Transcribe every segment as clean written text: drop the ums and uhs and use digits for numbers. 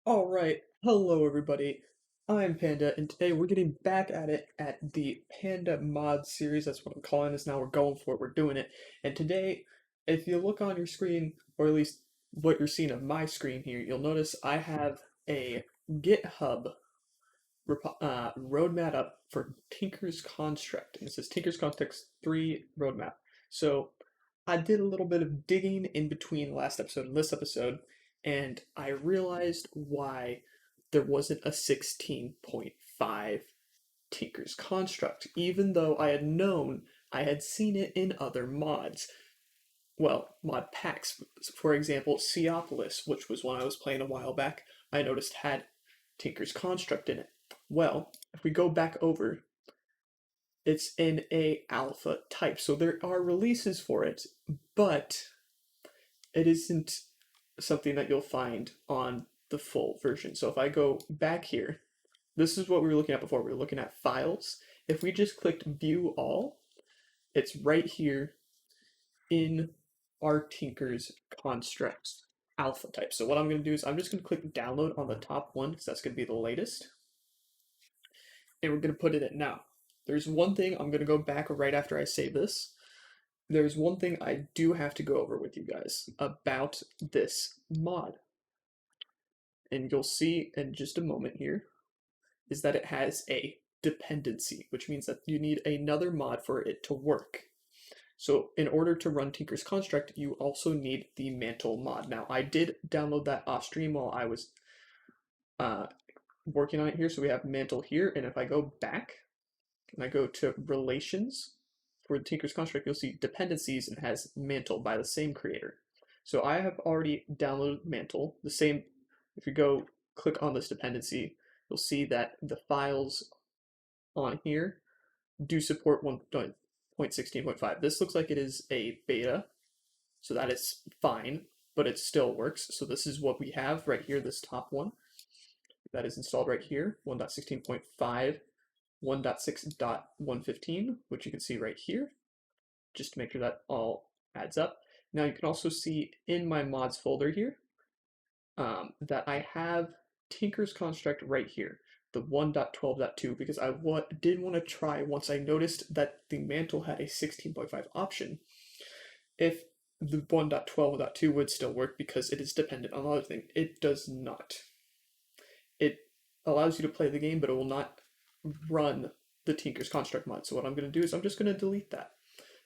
Alright, hello everybody. I'm Panda, and today we're getting back at it at the Panda mod series. That's what I'm calling this now. We're going for it, we're doing it. And today, if you look on your screen, or at least what you're seeing on my screen here, you'll notice I have a GitHub roadmap up for Tinker's Construct. And it says Tinker's Construct 3 roadmap. So I did a little bit of digging in between last episode and this episode, and I realized why there wasn't a 16.5 Tinker's Construct, even though I had known I had seen it in other mods. Well, mod packs. For example, Seopolis, which was one I was playing a while back, I noticed had Tinker's Construct in it. Well, if we go back over, it's in a alpha type, so there are releases for it, but it isn't something that you'll find on the full version. So if I go back here, this is what we were looking at before. We were looking at files. If we just clicked view all, it's right here in our Tinker's construct alpha type. So what I'm going to do is I'm just going to click download on the top one because that's going to be the latest. And we're going to put it in now. There's one thing I'm going to go back right after I say this. There's one thing I do have to go over with you guys about this mod. And you'll see in just a moment here is that it has a dependency, which means that you need another mod for it to work. So in order to run Tinker's Construct, you also need the Mantle mod. Now, I did download that off stream while I was working on it here. So we have Mantle here, and if I go back and I go to Relations for the Tinker's Construct, you'll see Dependencies and it has Mantle by the same creator. So I have already downloaded Mantle. The same, if you go click on this dependency, you'll see that the files on here do support 1.16.5. This looks like it is a beta, so that is fine, but it still works. So this is what we have right here, this top one that is installed right here, 1.16.5, 1.6.115, which you can see right here, just to make sure that all adds up. Now you can also see in my mods folder here that I have Tinker's Construct right here, the 1.12.2, because I did want to try, once I noticed that the Mantle had a 16.5 option, if the 1.12.2 would still work because it is dependent on other thing. It does not. It allows you to play the game, but it will not run the Tinker's Construct mod. So what I'm going to do is I'm just going to delete that.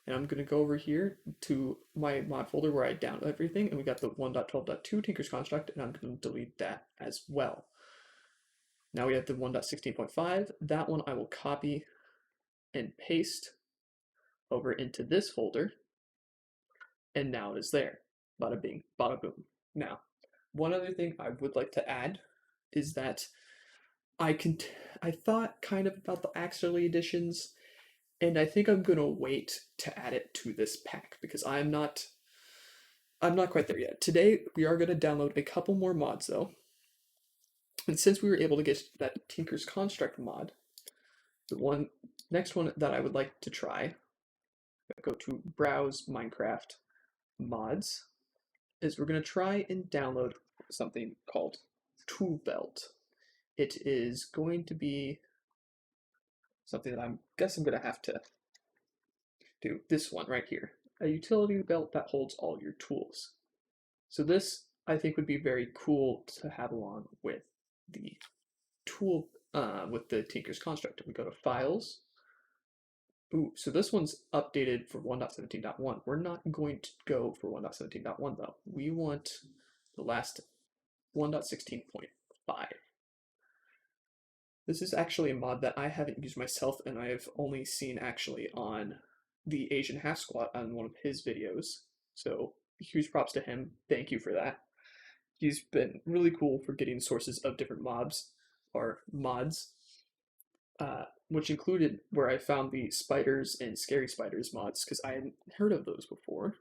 And I'm going to go over here to my mod folder where I download everything, and we got the 1.12.2 Tinker's Construct, and I'm going to delete that as well. Now we have the 1.16.5. That one I will copy and paste over into this folder, and now it is there. Bada bing, bada boom. Now, one other thing I would like to add is that I thought kind of about the Axley editions, and I think I'm gonna wait to add it to this pack because I'm not quite there yet. Today we are gonna download a couple more mods though. And since we were able to get that Tinker's Construct mod, the next one that I would like to try, go to Browse Minecraft Mods, is we're gonna try and download something called Tool Belt. It is going to be something that I guess I'm gonna have to do. This one right here, a utility belt that holds all your tools. So this I think would be very cool to have along with the tool with the Tinker's Construct. If we go to Files, ooh, so this one's updated for 1.17.1. We're not going to go for 1.17.1 though. We want the last 1.16.5. This is actually a mod that I haven't used myself, and I have only seen actually on the Asian Half Squat on one of his videos. So huge props to him. Thank you for that. He's been really cool for getting sources of different mobs or mods, which included where I found the spiders and scary spiders mods because I hadn't heard of those before.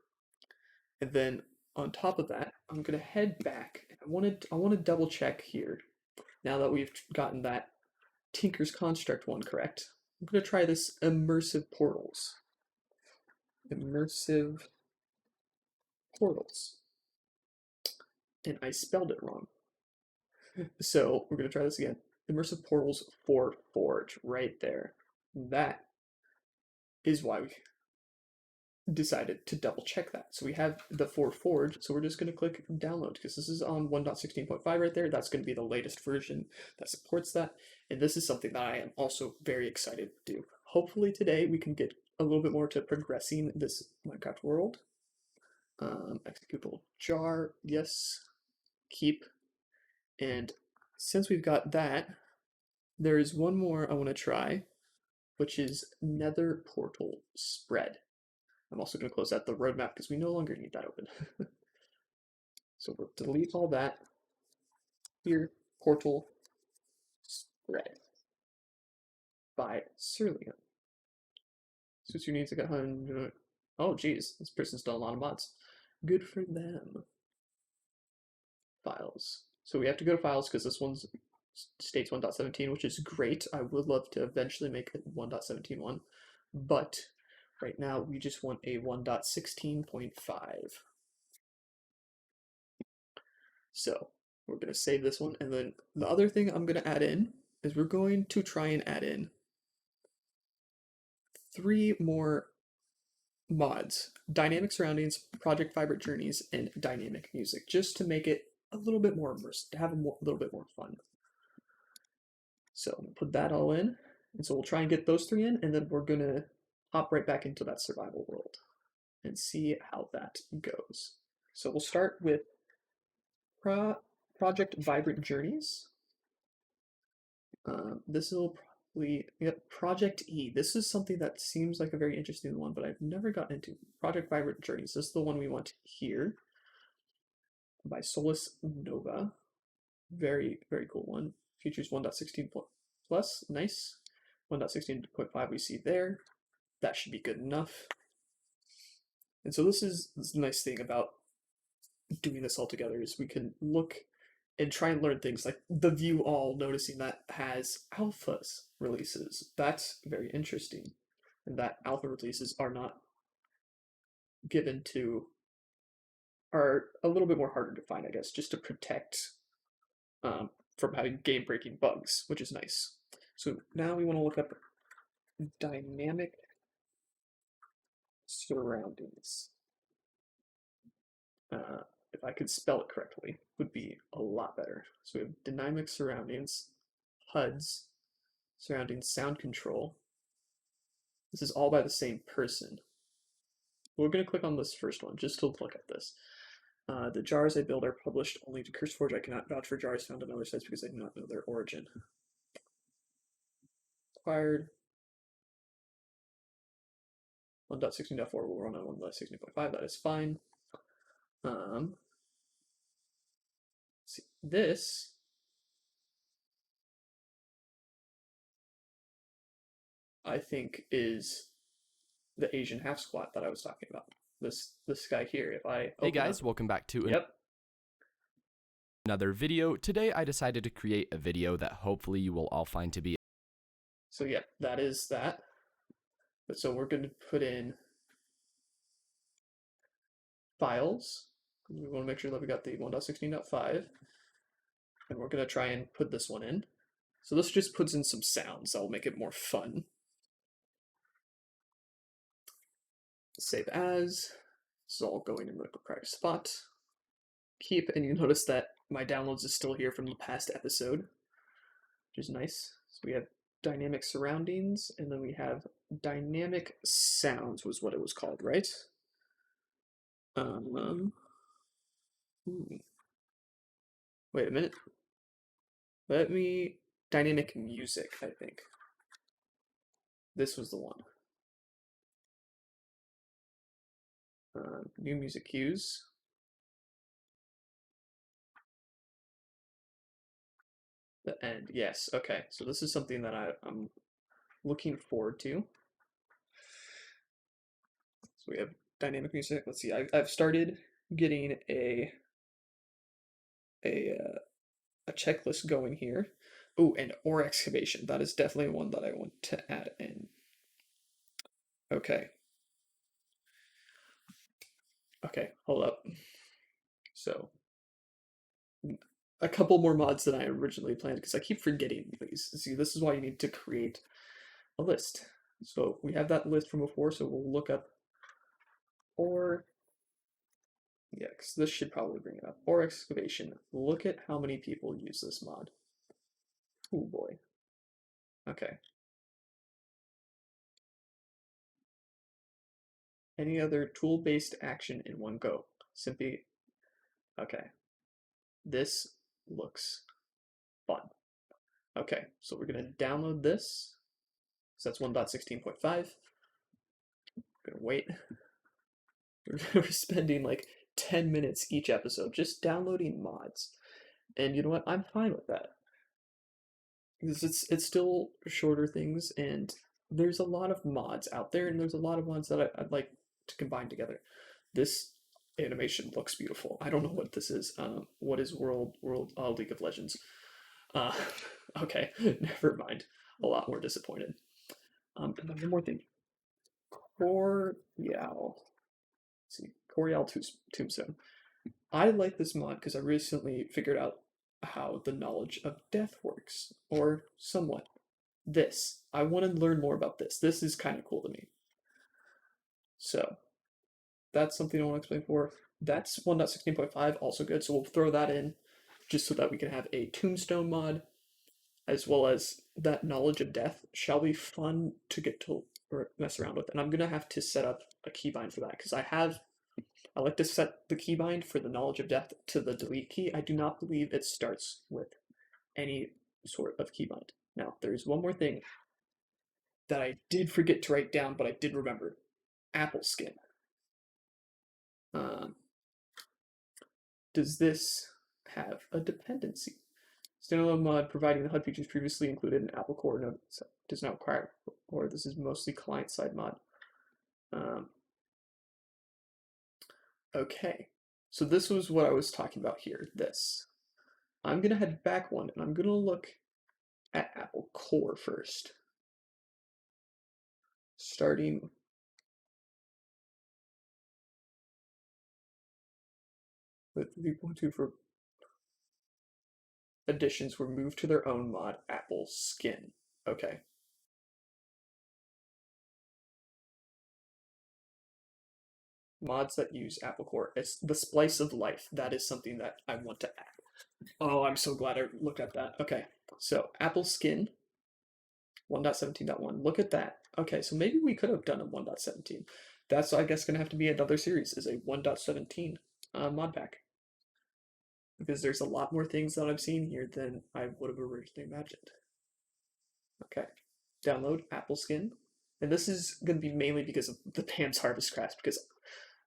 And then on top of that, I'm gonna head back. I want to double check here now that we've gotten that Tinker's Construct one correct. I'm going to try this Immersive Portals. Immersive Portals. And I spelled it wrong. So we're going to try this again. Immersive Portals for Forge, right there. That is why we decided to double check that. So we have the for Forge, so we're just going to click download because this is on 1.16.5 right there. That's going to be the latest version that supports that. And this is something that I am also very excited to do. Hopefully today we can get a little bit more to progressing this Minecraft world. Executable jar, yes, keep. And since we've got that, there is one more I want to try, which is Nether portal spread. I'm also going to close out the roadmap because we no longer need that open. So we'll delete all that. Here, portal spread by Cerulean. Suits your needs. I got 100. Oh, geez, this person's done a lot of mods. Good for them. Files. So we have to go to files because this one's states 1.17, which is great. I would love to eventually make a 1.17 one, but right now we just want a 1.16.5. So we're going to save this one, and then the other thing I'm going to add in is we're going to try and add in 3 more mods: dynamic surroundings, project vibrant journeys, and dynamic music, just to make it a little bit more immersive, to have a little bit more fun. So I'm gonna put that all in, and so we'll try and get those 3 in, and then we're gonna hop right back into that survival world and see how that goes. So we'll start with project vibrant journeys. This will probably, yep, Project E. This is something that seems like a very interesting one, but I've never gotten into. Project Vibrant Journeys. This is the one we want here by Solus Nova. Very, very cool one. Features 1.16 plus. Nice. 1.16.5 we see there. That should be good enough. And so this is the nice thing about doing this all together is we can look and try and learn things like the view all, noticing that has alphas releases. That's very interesting. And that alpha releases are not given to, are a little bit more harder to find, I guess, just to protect from having game breaking bugs, which is nice. So now we want to look up dynamic surroundings. If I could spell it correctly, would be a lot better. So we have dynamic surroundings, HUDs, surrounding sound control. This is all by the same person. We're going to click on this first one just to look at this. The jars I build are published only to CurseForge. I cannot vouch for jars found on other sites because I do not know their origin. Acquired. 1.16.4 will run on 1.16.5. That is fine. See, this I think is the Asian half squat that I was talking about. This guy here. If I Hey guys, welcome back to yep. Another video. Today I decided to create a video that hopefully you will all find to be. So yeah, that is that. But so we're going to put in files. We want to make sure that we got the 1.16.5. And we're going to try and put this one in. So this just puts in some sounds that will make it more fun. Save as. This is all going in the correct spot. Keep, and you notice that my downloads is still here from the past episode, which is nice. So we have dynamic surroundings, and then we have dynamic sounds was what it was called, right? Wait a minute. Dynamic music, I think. This was the one. New music cues. The end, yes, okay. So this is something that I'm looking forward to. So we have dynamic music. Let's see, I've started getting a checklist going here. Oh, and ore excavation. That is definitely one that I want to add in. Okay. Okay, hold up. So a couple more mods than I originally planned because I keep forgetting these. See, this is why you need to create a list. So we have that list from before, so we'll look up ore. Yeah, because this should probably bring it up. Ore excavation. Look at how many people use this mod. Oh boy. Okay. Any other tool-based action in one go. Simply, okay. This looks fun. Okay, so we're gonna download this. So that's 1.16.5. Gonna wait. We're spending like 10 minutes each episode just downloading mods. And you know what? I'm fine with that. Because it's still shorter things, and there's a lot of mods out there, and there's a lot of ones that I'd like to combine together. This animation looks beautiful. I don't know what this is. What is League of Legends? Uh, okay, never mind. A lot more disappointed. And then one more thing. Corial. Let's see, Corial Tombstone. I like this mod because I recently figured out how the knowledge of death works, or somewhat. This. I want to learn more about this. This is kind of cool to me. So, that's something I want to explain for. That's 1.16.5, also good, so we'll throw that in just so that we can have a tombstone mod, as well as that knowledge of death shall be fun to get to or mess around with. And I'm gonna have to set up a keybind for that because I like to set the keybind for the knowledge of death to the delete key. I do not believe it starts with any sort of keybind. Now, there's one more thing that I did forget to write down, but I did remember. Apple skin. Um, does this have a dependency? Standalone mod providing the HUD features previously included in Apple Core node does not require, or this is mostly client-side mod. Um, okay, so this was what I was talking about here, this. I'm going to head back one, and I'm going to look at Apple Core first. Starting with 3.2 for additions were moved to their own mod, Apple Skin. Okay. Mods that use Apple Core. It's the splice of life. That is something that I want to add. Oh, I'm so glad I looked at that. Okay, so Apple Skin 1.17.1. Look at that. Okay, so maybe we could have done a 1.17. That's, I guess, going to have to be another series, is a 1.17 mod pack. Because there's a lot more things that I've seen here than I would have originally imagined. Okay, download Apple Skin. And this is going to be mainly because of the Pam's Harvest Craft, because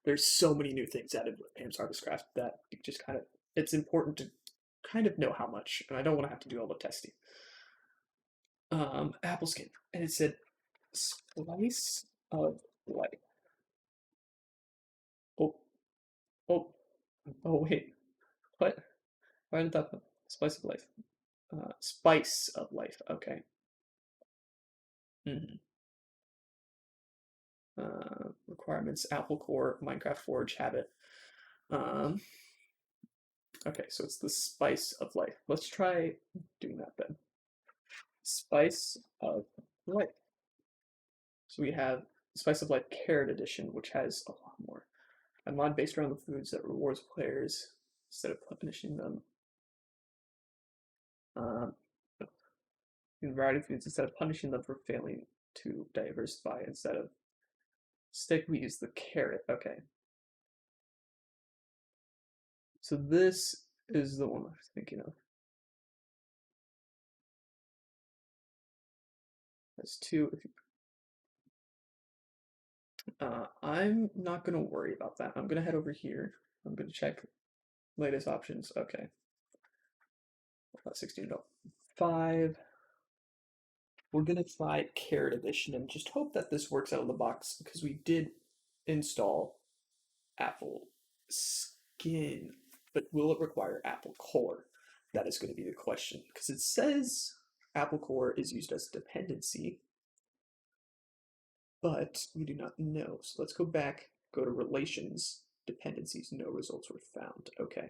there's so many new things added with Pam's Harvest Craft that it just kind of, it's important to kind of know how much, and I don't want to have to do all the testing. Apple Skin, and it said slice of life. Oh, oh, oh, wait, what? Why did that put spice of life? Spice of life, okay. Mm-hmm. Requirements, Apple Core, Minecraft Forge, Habit. Um, okay, so it's the spice of life. Let's try doing that then. Spice of life. So we have Spice of Life Carrot Edition, which has a lot more. A mod based around the foods that rewards players instead of punishing them. In variety of foods instead of punishing them for failing to diversify. Instead of stick, we use the carrot. Okay. So this is the one I was thinking of. There's two. I'm not going to worry about that. I'm going to head over here. I'm going to check latest options. Okay. 16.5. We're going to try Carrot Edition and just hope that this works out of the box because we did install Apple Skin, but will it require Apple Core? That is going to be the question because it says Apple Core is used as a dependency, but we do not know. So let's go back, go to Relations, Dependencies, no results were found. Okay.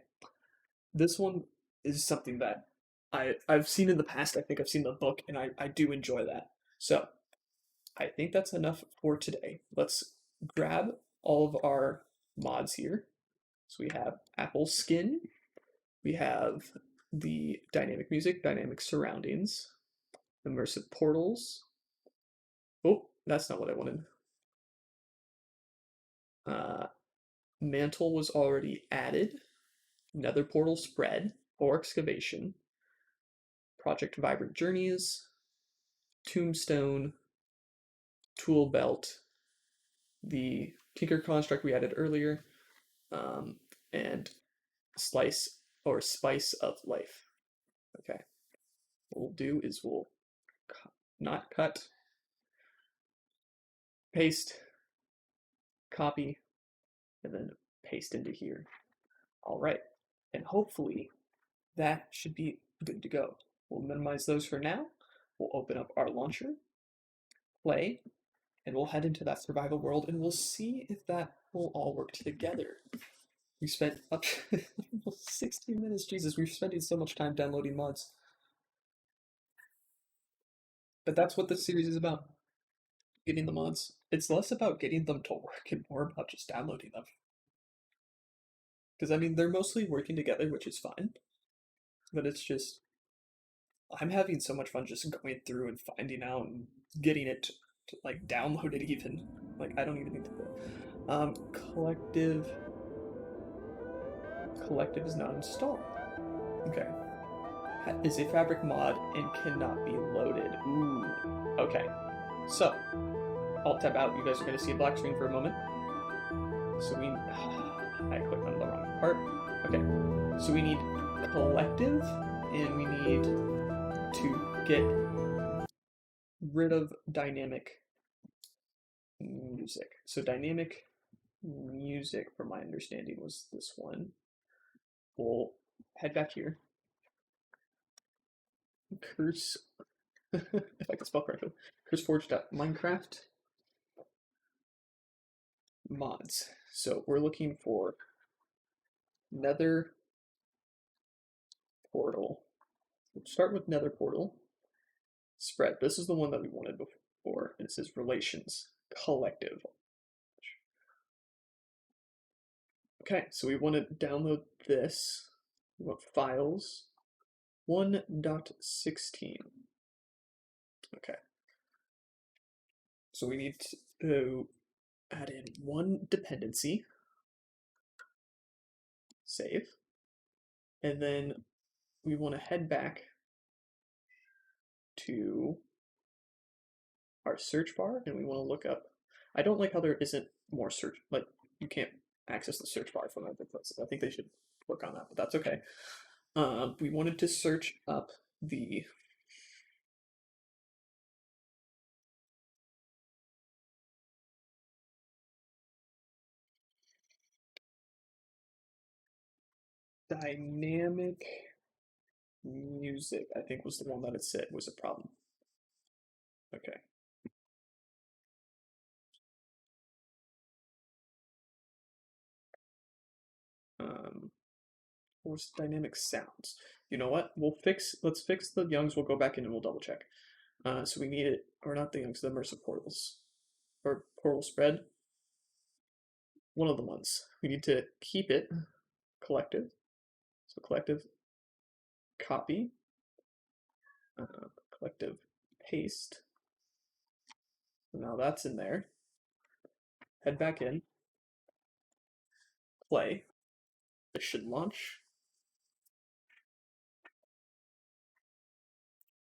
This one is something that I've seen in the past. I think I've seen the book, and I do enjoy that. So I think that's enough for today. Let's grab all of our mods here. So we have Apple Skin, we have the dynamic music, dynamic surroundings, immersive portals. Oh, that's not what I wanted. Uh, Mantle was already added. Nether portal spread or excavation. Project Vibrant Journeys, Tombstone, Tool Belt, the Tinker construct we added earlier, um, and Slice or Spice of Life. Okay. What we'll do is we'll not cut, paste, copy, and then paste into here. All right. And hopefully that should be good to go. We'll minimize those for now. We'll open up our launcher, play, and we'll head into that survival world and we'll see if that will all work together. We spent up 16 minutes. Jesus, we're spending so much time downloading mods. But that's what this series is about. Getting the mods. It's less about getting them to work and more about just downloading them. Because, I mean, they're mostly working together, which is fine. But it's just, I'm having so much fun just going through and finding out and getting it to like download it even. Like, I don't even need to. Collective. Collective is not installed. Okay. Is a fabric mod and cannot be loaded. Ooh. Okay. So, Alt tab out. You guys are going to see a black screen for a moment. So we... I clicked on the wrong part. Okay. So we need collective, and we need to get rid of dynamic music. So dynamic music, from my understanding, was this one. We'll head back here. Curse... if I can spell correctly. CurseForge.Minecraft mods. So we're looking for Nether portal. We'll start with Nether portal. Spread. This is the one that we wanted before. And it says relations collective. Okay, so we want to download this. We want files 1.16. Okay. So we need to add in one dependency. Save. And then we want to head back to our search bar and we want to look up. I don't like how there isn't more search, like you can't access the search bar from other places. I think they should work on that, but that's okay. We wanted to search up the dynamic music, I think was the one that it said was a problem. Okay. What was dynamic sounds? You know what? Let's fix the Youngs. We'll go back in and we'll double check. So we need it, or not the Youngs, the Immersive Portals. Or Portal Spread. One of the ones. We need to keep it collective. So collective copy. Collective paste. So now that's in there. Head back in. Play. This should launch.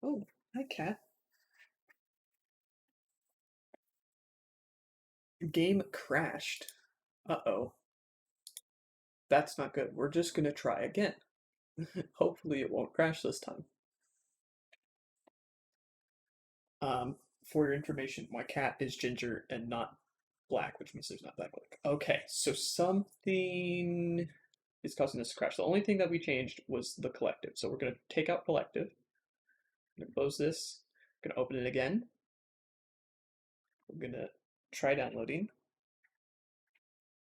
Oh, hi cat. Game crashed. Uh-oh. That's not good. We're just gonna try again. Hopefully it won't crash this time. For your information, my cat is ginger and not black, which means there's not black. Okay, so something is causing this to crash. The only thing that we changed was the collective. So we're gonna take out collective. I'm gonna close this. I'm gonna open it again. We're gonna try downloading.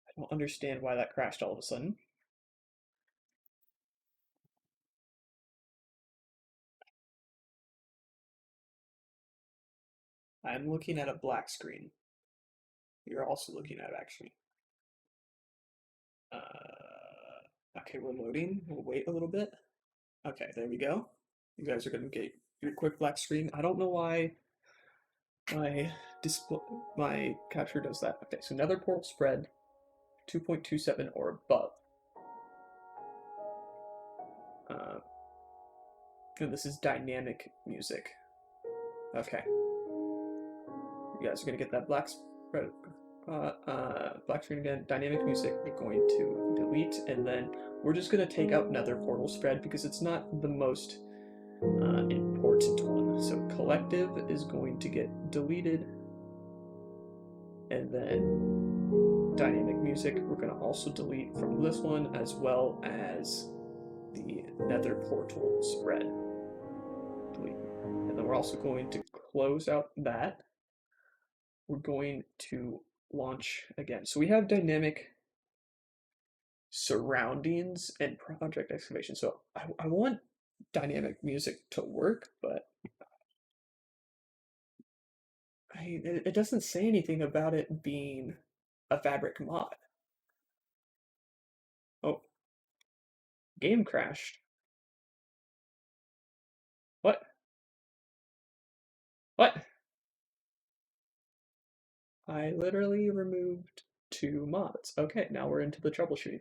I don't understand why that crashed all of a sudden. I'm looking at a black screen. You're also looking at a black screen. Okay, we're loading. We'll wait a little bit. Okay, there we go. You guys are gonna get your quick black screen. I don't know why my display, my capture does that. Okay, so Nether portal spread 2.27 or above. Uh, and this is dynamic music. Okay, you guys are gonna get that black spread, black screen again. Dynamic music. We're going to delete, and then we're just gonna take out Nether portal spread because it's not the most important one. So collective is going to get deleted, and then dynamic music we're going to also delete from this one, as well as the Nether portal spread. Delete. And then we're also going to close out that. We're going to launch again. So we have dynamic surroundings and project excavation. So I want dynamic music to work, but it doesn't say anything about it being a fabric mod. Oh, game crashed. What? What? I literally removed 2 mods. Okay, now we're into the troubleshooting.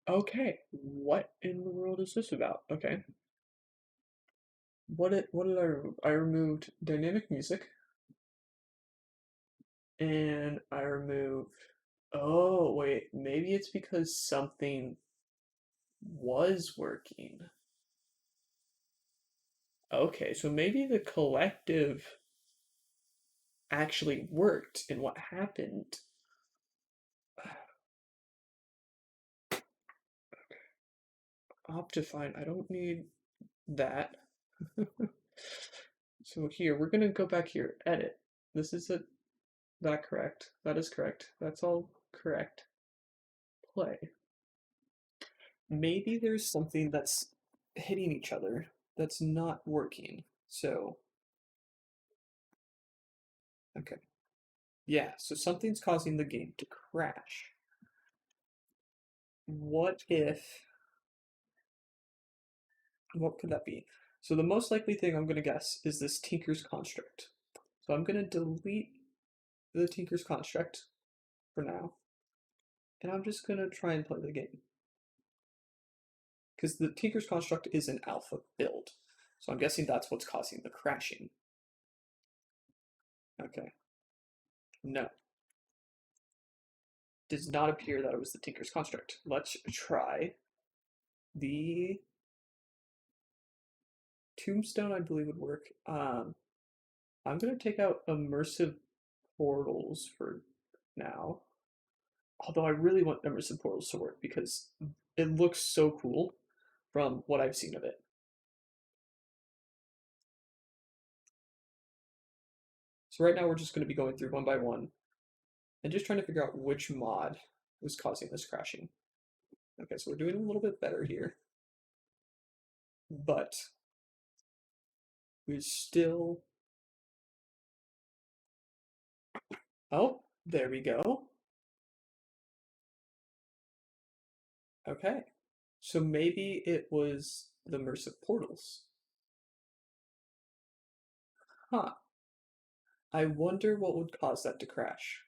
Okay, what in the world is this about? Okay. What did I remove? I removed dynamic music and I removed. Oh, wait, maybe it's because something was working. Okay, so maybe the collective actually worked, and what happened. Optifine, I don't need that. So here, we're gonna go back here, edit. This is that correct. That is correct. That's all correct. Play. Maybe there's something that's hitting each other that's not working. So, okay. Yeah, so something's causing the game to crash. What if, what could that be? So the most likely thing I'm gonna guess is this Tinker's Construct. So I'm gonna delete the Tinker's Construct for now, and I'm just gonna try and play the game. Because the Tinker's Construct is an alpha build. So I'm guessing that's what's causing the crashing. Okay. No. Does not appear that it was the Tinker's Construct. Let's try the Tombstone, I believe would work. I'm going to take out Immersive Portals for now. Although I really want Immersive Portals to work because it looks so cool from what I've seen of it. So right now we're just going to be going through one by one and just trying to figure out which mod was causing this crashing. Okay, so we're doing a little bit better here. But we still... Oh, there we go. Okay. So maybe it was the Immersive Portals. Huh. I wonder what would cause that to crash.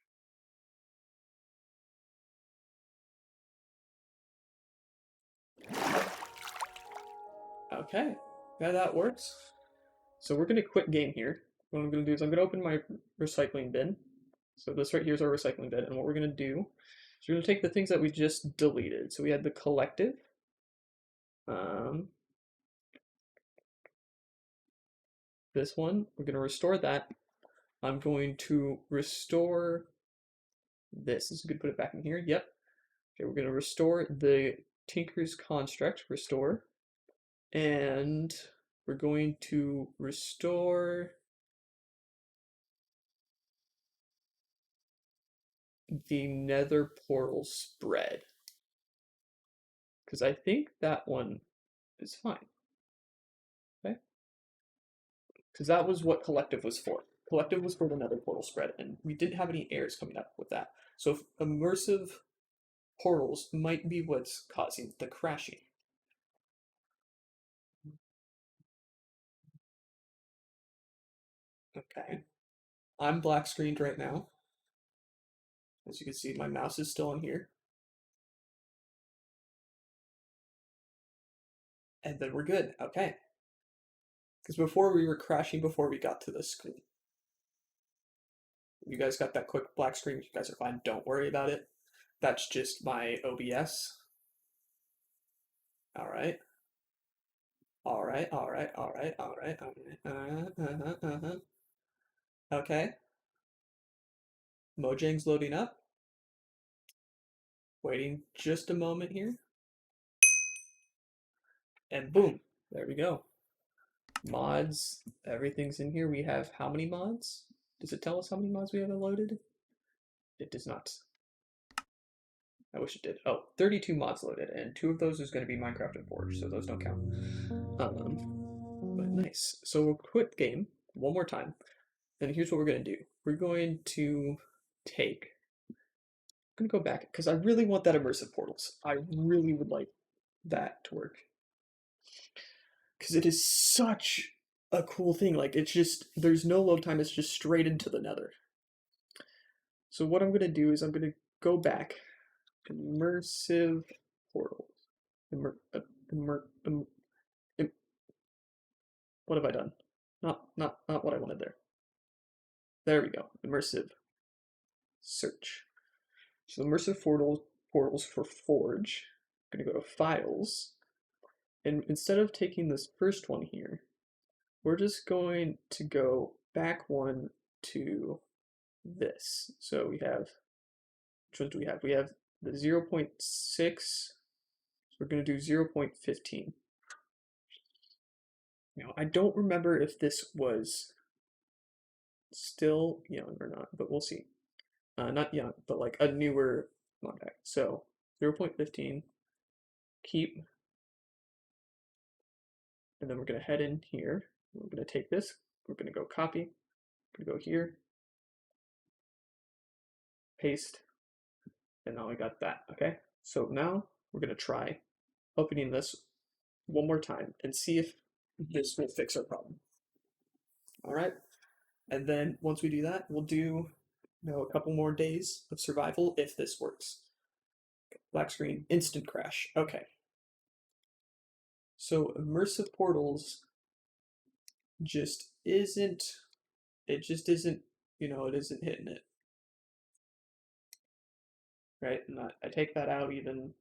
Okay. Yeah, that works. So we're going to quit game here. What I'm going to do is I'm going to open my recycling bin. So this right here is our recycling bin. And what we're going to do is we're going to take the things that we just deleted. So we had the collective. This one, we're going to restore that. I'm going to restore this. This is good to put it back in here. Yep. Okay, we're going to restore the Tinker's Construct. Restore. And we're going to restore the Nether portal spread. Because I think that one is fine. Okay? Because that was what collective was for. collective was for the Nether portal spread, and we didn't have any errors coming up with that. So if immersive portals might be what's causing the crashing. Okay. I'm black screened right now. As you can see, my mouse is still in here. And then we're good. Okay. Because before we were crashing before we got to the screen. You guys got that quick black screen. You guys are fine. Don't worry about it. That's just my OBS. All right. All right. All right. All right. All right. All right. Okay. Mojang's loading up. Waiting just a moment here. And boom. There we go. Mods. Everything's in here. We have how many mods? Does it tell us how many mods we have loaded? It does not. I wish it did. Oh, 32 mods loaded, and 2 of those is going to be Minecraft and Forge, so those don't count. But nice. So we'll quit game one more time, and here's what we're going to do. We're going to take... I'm going to go back, because I really want that Immersive Portals. I really would like that to work. Because it is such a cool thing. Like, it's just... There's no load time, it's just straight into the Nether. So what I'm going to do is I'm going to go back... Immersive portals. What have I done? Not what I wanted there. There we go. Immersive search. So immersive portals for Forge. I'm gonna go to Files, and instead of taking this first one here, we're just going to go back one to this. So we have, which ones do we have? We have the 0.6, so we're going to do 0.15. Now, I don't remember if this was still young or not, but we'll see. Not young, but like a newer mod pack. So 0.15, keep, and then we're going to head in here. We're going to take this, we're going to go copy, we're going to go here, paste, and now we got that, okay? So now we're going to try opening this one more time and see if this will fix our problem. All right, and then once we do that, we'll do a couple more days of survival if this works. Black screen, instant crash. Okay. So immersive portals just isn't, it just isn't, it isn't hitting it. Right? And I take that out even,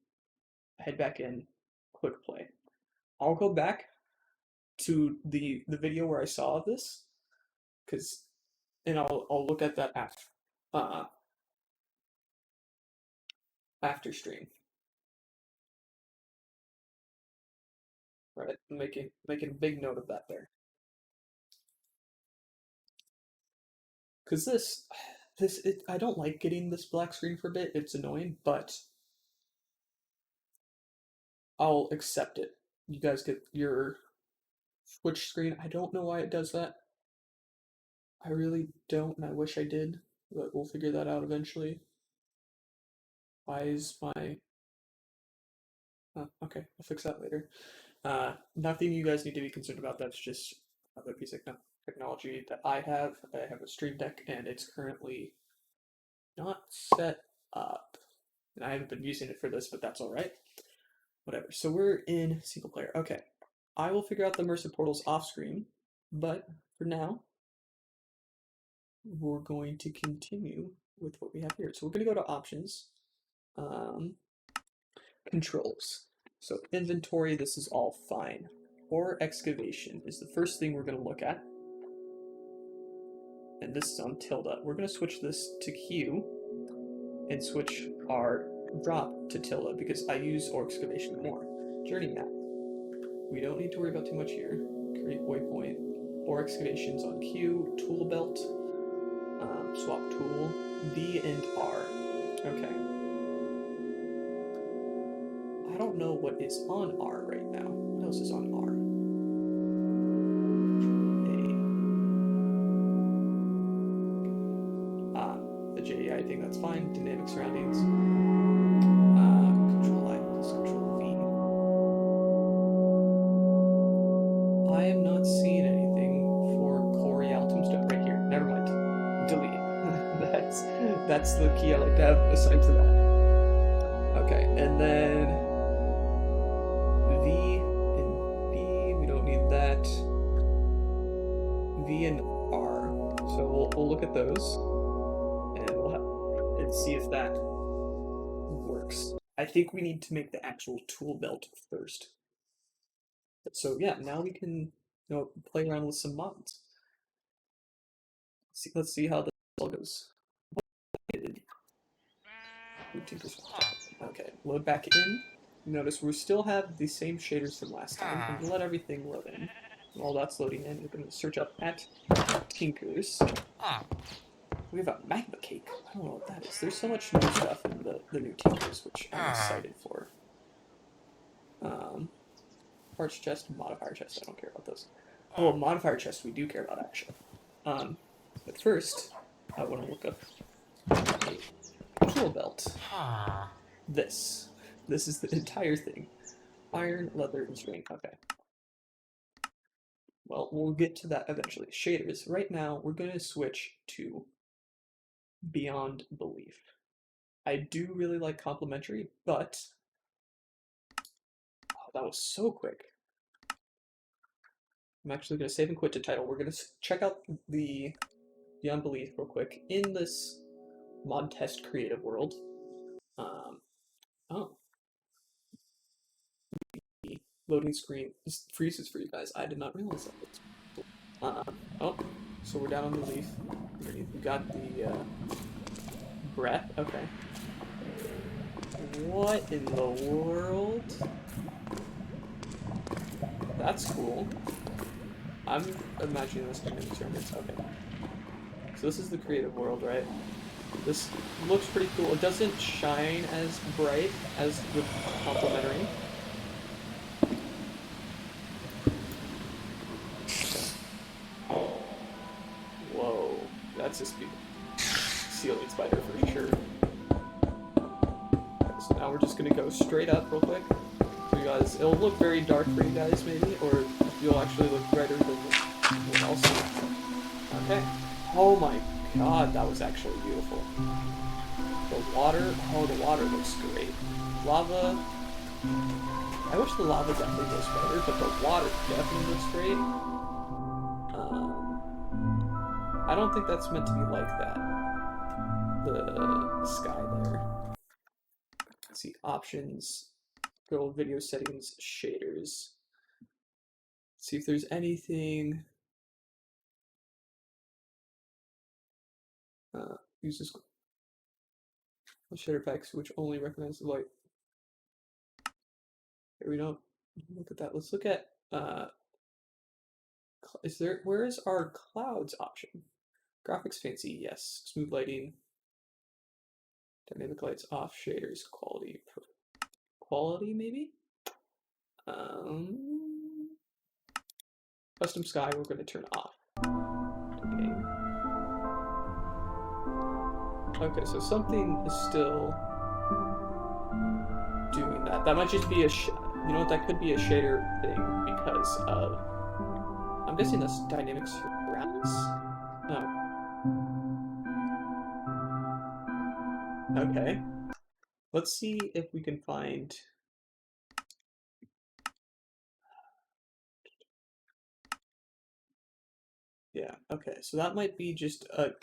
head back in, click play. I'll go back to the video where I saw this, and I'll look at that after stream. Right? Making a big note of that there. Because I don't like getting this black screen for a bit. It's annoying, but I'll accept it. You guys get your Twitch screen. I don't know why it does that. I really don't, and I wish I did, but we'll figure that out eventually. Why is my... okay, I'll fix that later. Nothing you guys need to be concerned about. That's just a piece of technology that I have. I have a Stream Deck, and it's currently not set up. And I haven't been using it for this, but that's all right. Whatever. So we're in single player. Okay. I will figure out the immersive portals off screen, but for now, we're going to continue with what we have here. So we're going to go to options, controls. So inventory, this is all fine. Ore excavation is the first thing we're going to look at. And this is on tilde. We're going to switch this to Q and switch our drop to tilde because I use ore excavation more. Journey map. We don't need to worry about too much here. Create waypoint. Ore excavations on Q. Tool belt. Swap tool. D and R. Okay. I don't know what is on R right now. What else is on R? everything, that's fine. Dynamic surroundings. Control I plus Control V. I am not seeing anything for Corial Tombstone right here. Never mind. Delete. that's the key I like to have assigned to that. Okay, and then V and B, we don't need that. V and R. So we'll look at those and and see if that works. I think we need to make the actual tool belt first. So yeah, now we can play around with some mods. Let's see how this all goes. Okay, load back in. Notice we still have the same shaders from last time. I'm gonna let everything load in. While that's loading in, we're gonna search up at Tinkers. We have a magma cake. I don't know what that is. There's so much new stuff in the new Tinkers, which I'm excited for. Parts chest, modifier chest. I don't care about those. Oh, modifier chest we do care about actually. But first, I want to look up a tool belt. This is the entire thing. Iron, leather, and string. Okay. Well, we'll get to that eventually. Shaders. Right now, we're going to switch to Beyond Belief. I do really like complementary, but that was so quick. I'm actually going to save and quit to title. We're going to check out the Beyond Belief real quick in this mod test creative world. Oh. The loading screen just freezes for you guys. I did not realize that. Oh, so we're down on the leaf. We got the breath. Okay. What in the world? That's cool. I'm imagining this dynamic surroundings. Okay. So this is the creative world, right? This looks pretty cool. It doesn't shine as bright as the complementary. Whoa, that's a ceiling spider for sure. Okay, so now we're just gonna go straight up real quick. So you guys, it'll look very dark for you guys maybe, or you'll actually look brighter than what else. Okay. Oh my god, that was actually beautiful. The water, oh, the water looks great. Lava, I wish the lava definitely goes better, but the water definitely looks great. I don't think that's meant to be like that. The sky there. Let's see, options, go video settings, shaders. See if there's anything. Uses shader packs which only recognize the light. Here we don't look at that. Let's look at where is our clouds option? Graphics fancy, yes. Smooth lighting. Dynamic lights off, shaders, quality maybe? Custom sky we're gonna turn off. Okay, so something is still doing that. That might just be you know what, that could be a shader thing because of, I'm guessing that's dynamic surroundings? No. Okay. Let's see if we can find... Yeah, okay, so that might be just a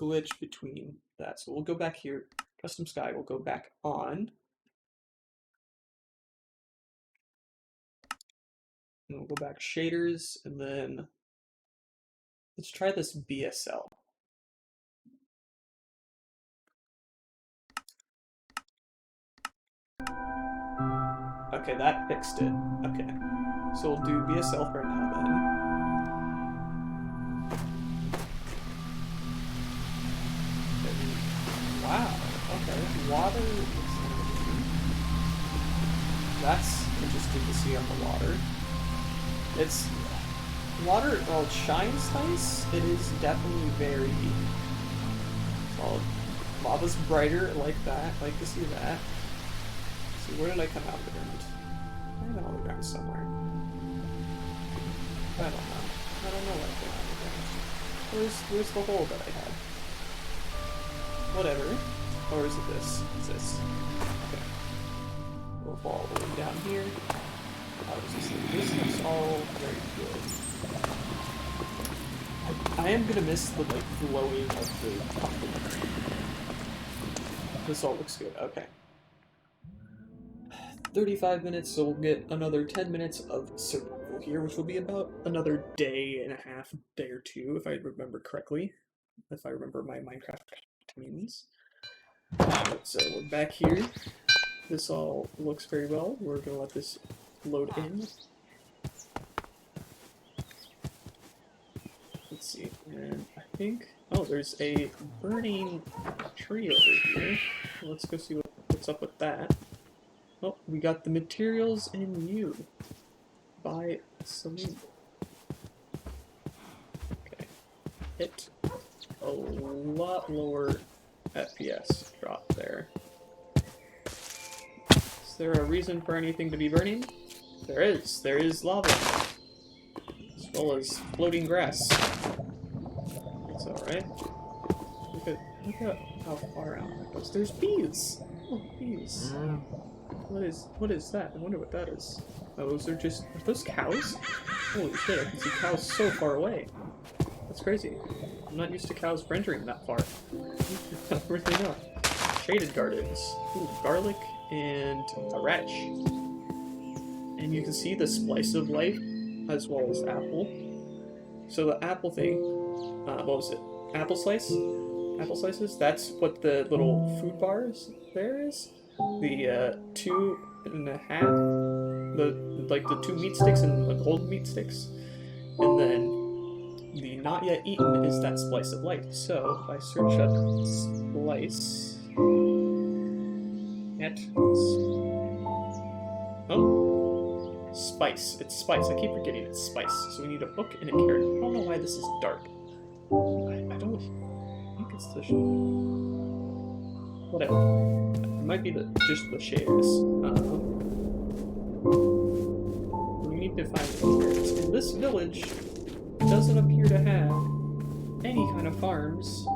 glitch between that. So we'll go back here, custom sky, we'll go back on. And we'll go back shaders, and then let's try this BSL. Okay, that fixed it. Okay, so we'll do BSL for now then. Wow, okay, water is... That's interesting to see on the water. It's... Water, well, it shines nice. It is definitely very solid. Lava's brighter, like that. Like to see that. Let's see, where did I come out of the ground? I came out of the ground somewhere. I don't know. I don't know where I came out of the ground. Where's the hole that I had? Whatever. Or is it this? It's this. Okay. We'll fall all the way down here. This looks all very good. I am gonna miss the like glowing of the pumpkin. This all looks good. Okay. 35 minutes, so we'll get another 10 minutes of survival here, which will be about another day and a half, day or two, if I remember correctly. If I remember my Minecraft means. So we're back here. This all looks very well. We're gonna let this load in. Let's see, and I think, oh, there's a burning tree over here. Let's go see what's up with that. Oh, we got the materials in you by Salim. Okay, hit a lot lower FPS drop there. Is there a reason for anything to be burning? There is. There is lava. As well as floating grass. It's alright. Look at how far out that goes. There's bees! Oh, bees. What is that? I wonder what that is. Oh, are those cows? Holy shit, I can see cows so far away. That's crazy. I'm not used to cows rendering that far. Where'd they go? Shaded gardens. Ooh, garlic and a radish. And you can see the splice of life as well as apple. So the apple thing, what was it? Apple slice? Apple slices? That's what the little food bars there is. The 2.5, the 2 meat sticks and the gold meat sticks, and then the not yet eaten is that splice of life. So if I search up splice, spice. It's spice. I keep forgetting it's spice. So we need a book and a carrot. I don't know why this is dark. I don't think it's the whatever. It might be just the shaders. We need to find the carrots. And this village doesn't appear to have any kind of farms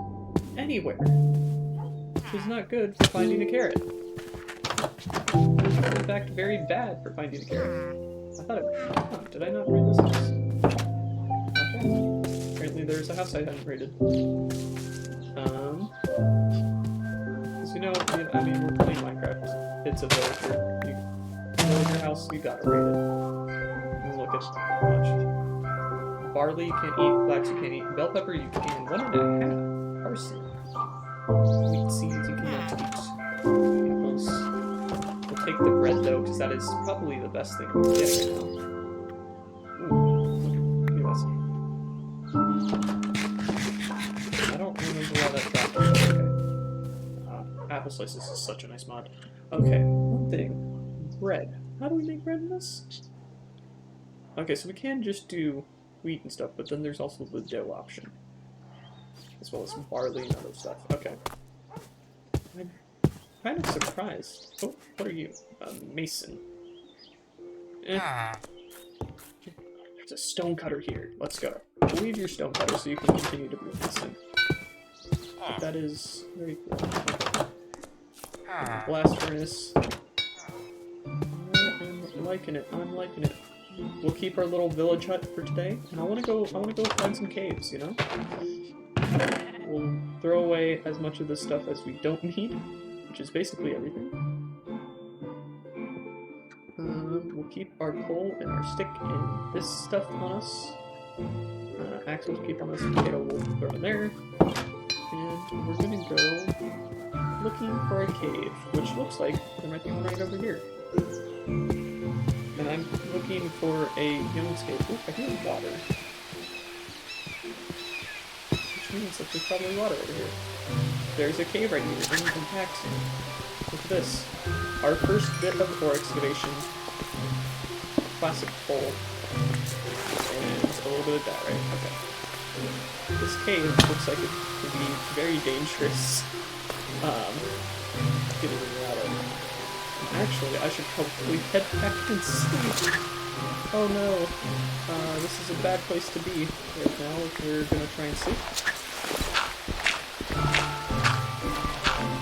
anywhere. Which is not good for finding a carrot. It's in fact very bad for finding a carrot. I thought oh, did I not raid this house? Okay. Apparently there's a house I hadn't raided. You know, I mean, we're playing Minecraft. It's a villager. You villager house, you gotta raid it. Look at much. Barley you can't eat, flax you can't eat, bell pepper you can. 1.5. Parsley. Wheat seeds you cannot eat. Apples. We'll take the bread though, because that is probably the best thing we can get right now. Ooh, look at this. I don't remember why that dropped. Okay. Apple slices is such a nice mod. Okay, one thing. Bread. How do we make bread in this? Okay, so we can just do wheat and stuff, but then there's also the dough option. As well as barley and other stuff. Okay. I'm kind of surprised. Oh, what are you? Mason. There's a stone cutter here. Let's go. We'll leave your stone cutter so you can continue to be a mason. But that is very cool. Okay. Blast furnace. I'm liking it. I'm liking it. We'll keep our little village hut for today, and I wanna go find some caves, you know? We'll throw away as much of the stuff as we don't need, which is basically everything. We'll keep our coal and our stick and this stuff on us. Axe we'll keep on us, potato we'll throw in there. And we're gonna go looking for a cave, which looks like there might be one right over here. And I'm looking for a young's cave. Oop, I hear water. Which means that there's probably water over here. There's a cave right here, in fact. Look at this. Our first bit of ore excavation. Classic coal. And a little bit of that, right? Okay. This cave looks like it could be very dangerous. Getting out of. Actually, I should probably head back and sleep. Oh no, this is a bad place to be right now if we're gonna try and sleep.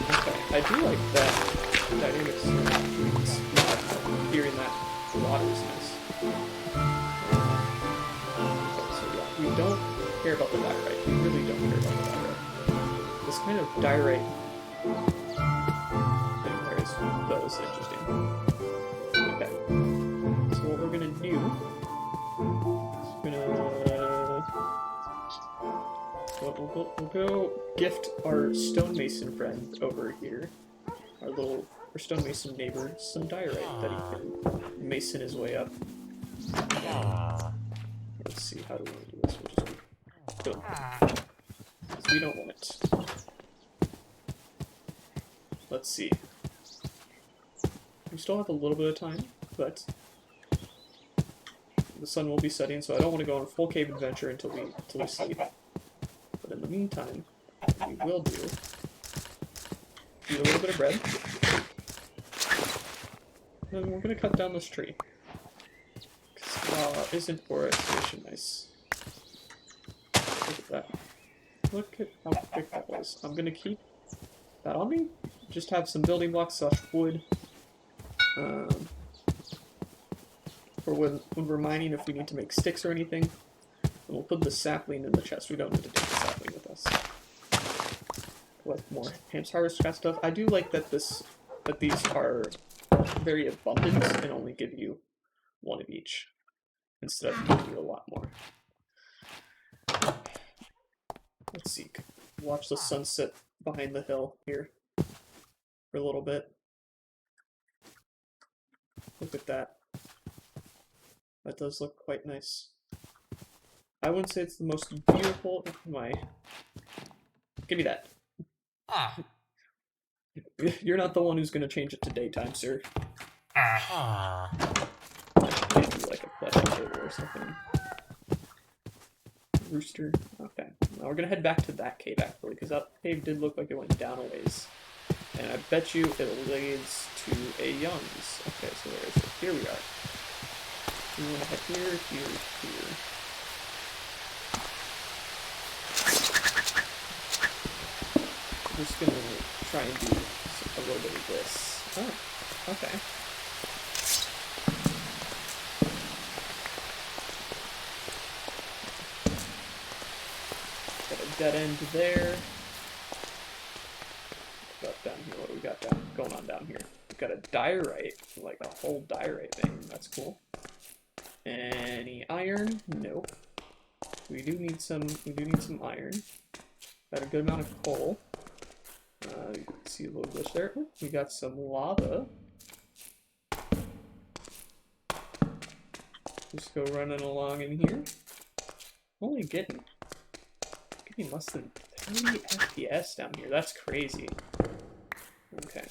Okay, I do like that dynamics. Hearing that water is nice. Okay, so yeah, we don't care about the diorite. We really don't care about the diorite. This kind of diorite thing there is interesting. Okay, so what we're gonna do is we'll go gift our stonemason friend over here, our stonemason neighbor, some diorite that he can mason his way up. Let's see, how do we want to do this? We'll just do boom. Because we don't want it. Let's see. We still have a little bit of time, but the sun will be setting, so I don't want to go on a full cave adventure until we sleep. But in the meantime, what we will do, eat a little bit of bread, and we're going to cut down this tree. Because isn't forestation nice? Look at that. Look at how quick that was. I'm going to keep that on me. Just have some building blocks / wood. For when we're mining, if we need to make sticks or anything. And we'll put the sapling in the chest. We don't need to take the sapling with us. Collect more Ham's Harvest kind of stuff. I do like that these are very abundant and only give you one of each, instead of giving you a lot more. Let's see. Watch the sunset behind the hill here for a little bit. Look at that. That does look quite nice. I wouldn't say it's the most beautiful. Give me that. You're not the one who's going to change it to daytime, sir. Maybe like a pleasant or something. Rooster. Okay. Now we're going to head back to that cave, actually, because that cave did look like it went down a ways. And I bet you it leads to a Young's. Okay, so where is it? Here we are. We want to head here, here, here. I'm just going to try and do a little bit of this. Oh, okay. Got a dead end there. Down here, what do we got going on down here? We've got a diorite, like a whole diorite thing. That's cool. Any iron? Nope. We do need some iron. Got a good amount of coal. You can see a little glitch there. We got some lava. Just go running along in here. Only getting less than 30 FPS down here. That's crazy. Okay.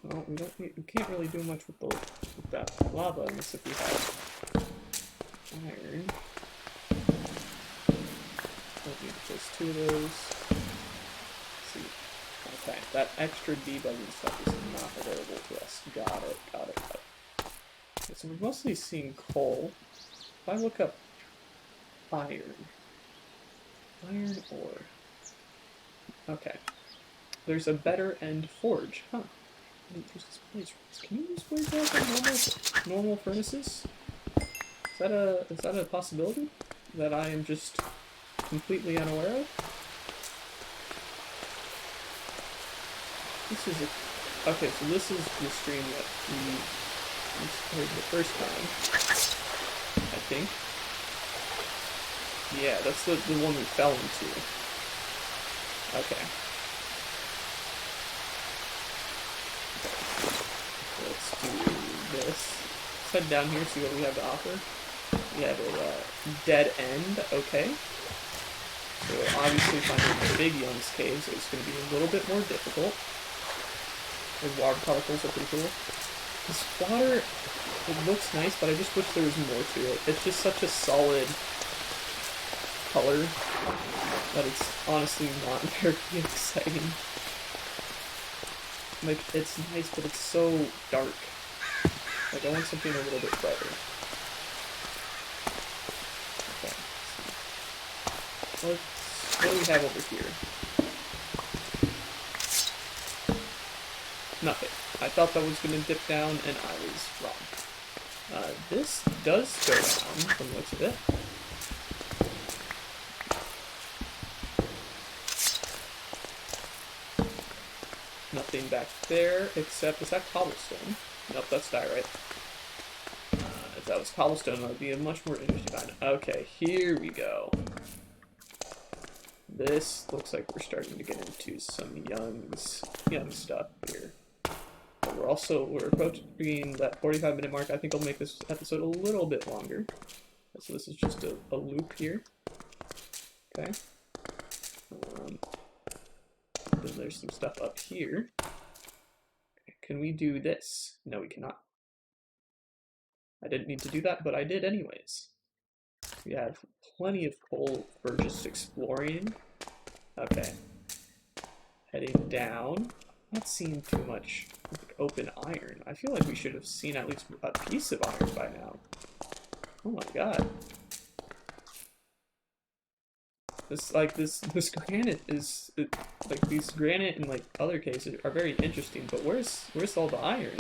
Well, we can't really do much with that lava unless if we have iron. We'll need just 2 of those. Let's see. Okay, that extra debugging stuff is not available to us. Got it. Okay, so we're mostly seeing coal. If I look up iron ore. Okay. There's a better end forge. Huh. Can you use blaze rods on normal furnaces? Is that a possibility that I am just completely unaware of? Okay, so this is the stream that we heard the first time, I think. Yeah, that's the one we fell into. Okay. Let's do this. Let's head down here, see what we have to offer. We have a dead end, okay. So obviously finding the big Young's caves is going to be a little bit more difficult. The water particles are pretty cool. This water, it looks nice, but I just wish there was more to it. It's just such a solid color. but it's honestly not very exciting. Like, it's nice, but it's so dark. Like, I want something a little bit brighter. Okay. What do we have over here? Nothing. I thought that was going to dip down, and I was wrong. This does go down, from the looks of it. Nothing back there, except, is that cobblestone? Nope, that's diorite. If that was cobblestone, that would be a much more interesting find. Okay, here we go. This looks like we're starting to get into some young stuff here. But we're approaching that 45-minute mark. I think I'll make this episode a little bit longer. So this is just a loop here. Okay. Then there's some stuff up here. Can we do this? No, we cannot. I didn't need to do that, but I did anyways. We have plenty of coal for just exploring. Okay. Heading down. Not seeing too much open iron. I feel like we should have seen at least a piece of iron by now. Oh my god. This granite is like these granite and like other cases are very interesting, but where's all the iron?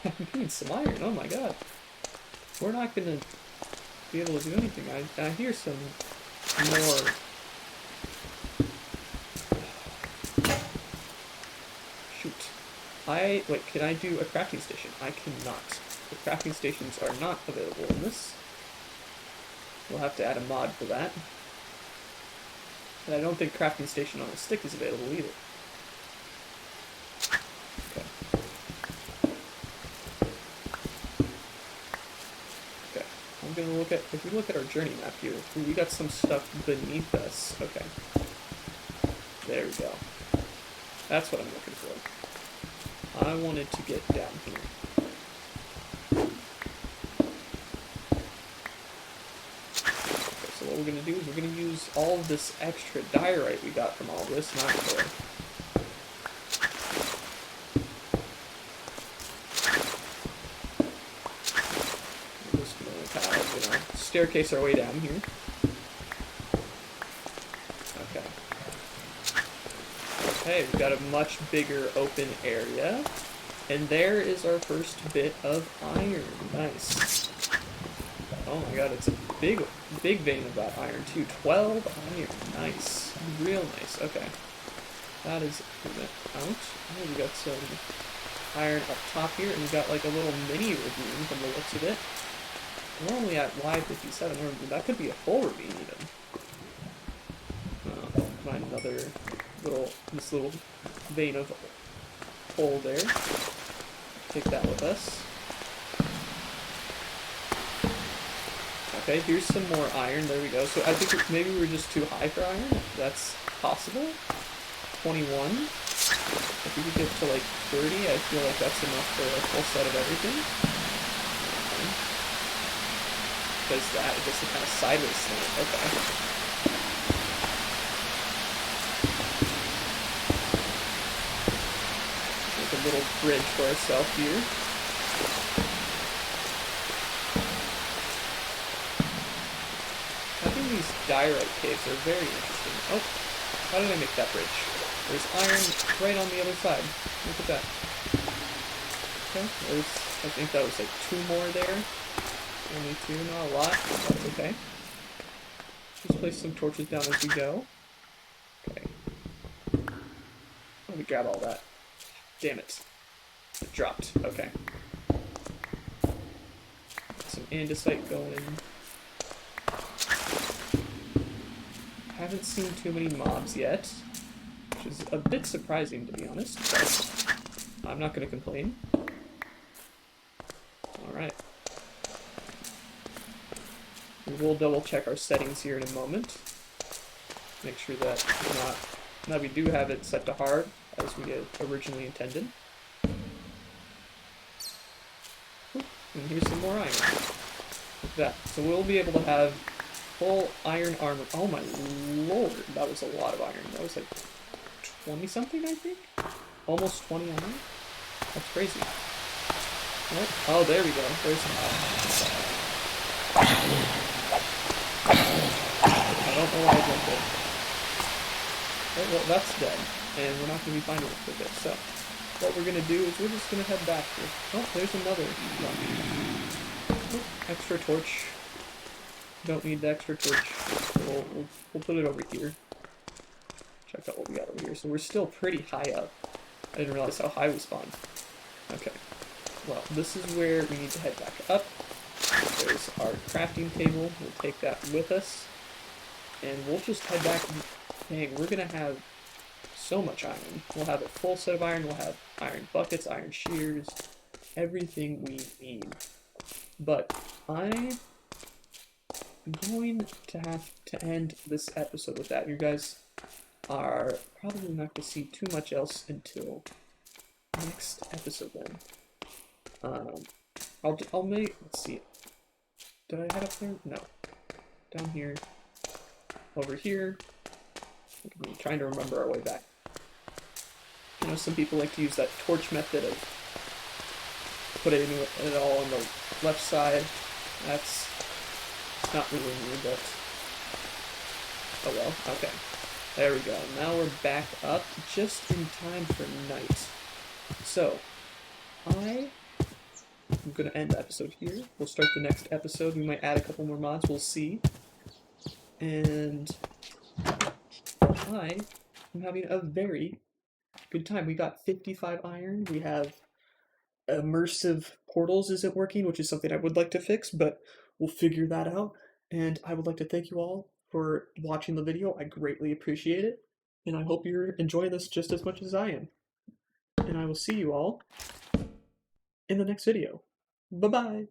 I need some iron. Oh my god. We're not gonna be able to do anything. I hear some more. Shoot. Wait, can I do a crafting station? I cannot. The crafting stations are not available in this. We'll have to add a mod for that. And I don't think crafting station on a stick is available either. Okay. Okay. I'm gonna look at, if we look at our journey map here, we got some stuff beneath us. Okay. There we go. That's what I'm looking for. I wanted to get down here. What we're going to do is we're going to use all of this extra diorite we got from all this inventory. We're just going to kind of, staircase our way down here. Okay. Okay, we've got a much bigger open area. And there is our first bit of iron. Nice. Oh my god, it's a big vein of that iron too. 12 iron. Nice. Real nice. Okay. That is out. Oh, we got some iron up top here, and we got like a little mini ravine from the looks of it. We're only at Y57, or that could be a full ravine even. Find another this little vein of coal there. Take that with us. Okay, here's some more iron. There we go. So I think maybe we're just too high for iron. If that's possible. 21. If we could get to like 30, I feel like that's enough for a full set of everything. Okay. Because that is just a kind of sideways slant. Okay. Make a little bridge for ourselves here. These diorite caves are very interesting. Oh, how did I make that bridge? There's iron right on the other side. Look at that. Okay, I think that was like 2 more there. Only 2, not a lot. That's okay. Just place some torches down as we go. Okay. Let me grab all that. Damn it. It dropped. Okay. Some andesite going. Haven't seen too many mobs yet, which is a bit surprising to be honest, but I'm not going to complain. Alright. We will double check our settings here in a moment. Make sure that we do have it set to hard, as we had originally intended. And here's some more iron. Like that. So we'll be able to have full iron armor. Oh my lord, that was a lot of iron. That was like 20 something, I think? Almost 20 iron? That's crazy. Oh, there we go. There's some iron. I don't know why I jumped it. Oh, well, that's dead. And we're not going to be finding it for a bit. So, what we're going to do is we're just going to head back here. Oh, there's another one. Oh, extra torch. Don't need the extra torch. We'll put it over here. Check out what we got over here. So we're still pretty high up. I didn't realize how high we spawned. Okay. Well, this is where we need to head back up. There's our crafting table. We'll take that with us. And we'll just head back. Dang, we're going to have so much iron. We'll have a full set of iron. We'll have iron buckets, iron shears, everything we need. But I'm going to have to end this episode with that. You guys are probably not going to see too much else until next episode then. I'll make, let's see. Did I head up there? No. Down here. Over here. I'm trying to remember our way back. You know, some people like to use that torch method of putting it all on the left side. That's not really me, but oh well. Okay. There we go. Now we're back up just in time for night. So, I'm going to end the episode here. We'll start the next episode. We might add a couple more mods. We'll see. And I am having a very good time. We got 55 iron. We have Immersive Portals isn't working, which is something I would like to fix, but we'll figure that out. And I would like to thank you all for watching the video. I greatly appreciate it. And I hope you're enjoying this just as much as I am. And I will see you all in the next video. Bye-bye.